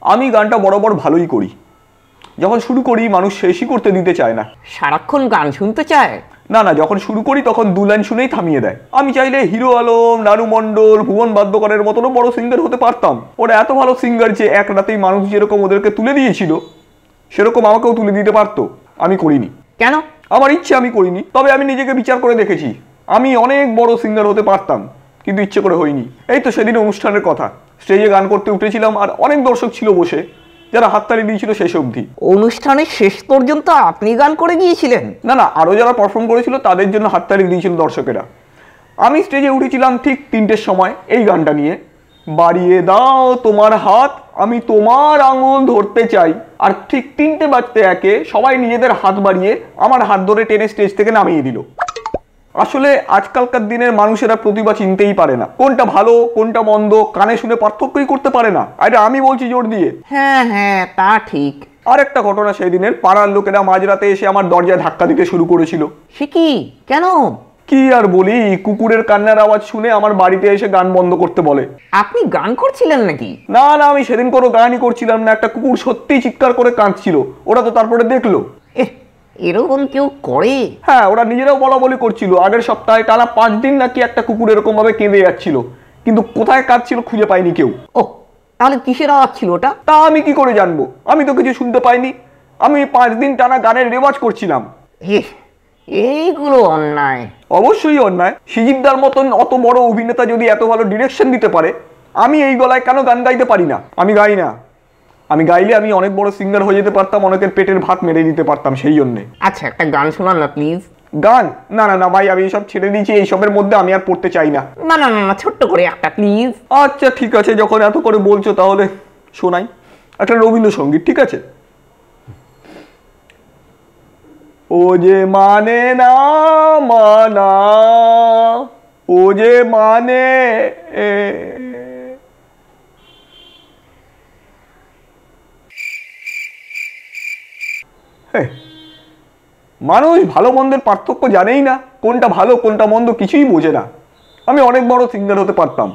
আমি গানটা বরাবর ভালোই করি, যখন শুরু করি মানুষ শেষই করতে দিতে চায় না। সারাক্ষণ গান শুনতে চায়? না না, যখন শুরু করি তখন 2 লাইন শুনেই থামিয়ে দেয়। আমি চাইলে হিরো আলম, নানু মণ্ডল, ভুবন বাদ্যকরের মতনও বড় সিঙ্গার হতে পারতাম। ওরা এত ভালো সিঙ্গার যে এক রাতেই মানুষ যেরকম ওদেরকে তুলে দিয়েছিল সেরকম আমাকেও তুলে দিতে পারতো। আমি করিনি। কেন? আমার ইচ্ছে আমি করিনি। তবে আমি নিজেকে বিচার করে দেখেছি, আমি অনেক বড় সিঙ্গার হতে পারতাম, কিন্তু ইচ্ছে করে হইনি। এই তো সেদিন অনুষ্ঠানের কথা, স্টেজে গান করতে উঠেছিলাম আর অনেক দর্শক ছিল বসে, যারা হাততালি দিয়েছিল শেষ অবধি। অনুষ্ঠানের শেষ পর্যন্ত আপনি গান করে গিয়েছিলেন? না না, আরও যারা পারফর্ম করেছিল তাদের জন্য হাততালি দিয়েছিল দর্শকেরা। আমি স্টেজে উঠেছিলাম ঠিক 3টের সময় এই গানটা নিয়ে, বাড়িয়ে দাও তোমার হাত আমি তোমার আঙুল ধরতে চাই। আর ঠিক 3টে বাজতে একে সবাই নিজেদের হাত বাড়িয়ে আমার হাত ধরে টেনে স্টেজ থেকে নামিয়ে দিল। আসলে আজকালকার দিনের মানুষেরা প্রতিভা চিনতেই পারে না, কোনটা ভালো কোনটা মন্দ কানে শুনে পার্থক্যই করতে পারে না। আরে আমি বলছি জোর দিয়ে। হ্যাঁ হ্যাঁ, তা ঠিক। আর একটা ঘটনা, সেই দিনের পাড়ার লোকেরা মাঝরাতে এসে আমার দরজায় ধাক্কা দিতে শুরু করেছিল। সে কি? কেন? কি আর বলি, কুকুরের কান্নার আওয়াজ শুনে আমার বাড়িতে এসে গান বন্ধ করতে বলে। আপনি গান করছিলেন নাকি? না না, আমি সেদিন কোনো গানই করছিলাম না। একটা কুকুর সত্যিই চিৎকার করে কাঁদছিল, ওরা তো তারপরে দেখলো। এরকম কেউ করে? হ্যাঁ, ওরা নিজেরাও বলা বলি করছিল। আগের সপ্তাহে টানা 5 দিন নাকি একটা কুকুর এরকম ভাবে কেঁদে যাচ্ছিল, কিন্তু কোথায় কাঁদছিল খুঁজে পাইনি কেউ। ও, তাহলে কিসের আওয়াজ ছিল ওটা? তা আমি কি করে জানবো, আমি তো কিছু শুনতে পাইনি। আমি 5 দিন টানা গানের রেওয়াজ করছিলাম। এইগুলো অন্যায়। অবশ্যই অন্যায়। সিজিদার মতন অত বড় অভিনেতা যদি এত ভালো ডিরেকশন দিতে পারে, আমি এই গলায় কেন গান গাইতে পারি না? আমি গাই না। আমি গাইলে আমি অনেক বড় সিঙ্গার হয়ে যেতে পারতাম, অনেকের পেটের ভাত মেরে দিতে পারতাম, সেই জন্যে। আচ্ছা, একটা গান শোনান না প্লিজ। গান? না না না ভাই, আমি এইসব ছেড়ে দিয়েছি, এইসবের মধ্যে আমি আর পড়তে চাই না। না না না, ছোট্ট করে একটা প্লিজ। আচ্ছা ঠিক আছে, যখন এত করে বলছো তাহলে শোনাই একটা রবীন্দ্রসঙ্গীত, ঠিক আছে? ও যে মানে না মানা, ও যে মানে মানুষ ভালো মন্দের পার্থক্য জানেই না, কোনটা ভালো কোনটা মন্দ কিছুই বোঝে না। আমি অনেক বড় সিঙ্গার হতে পারতাম,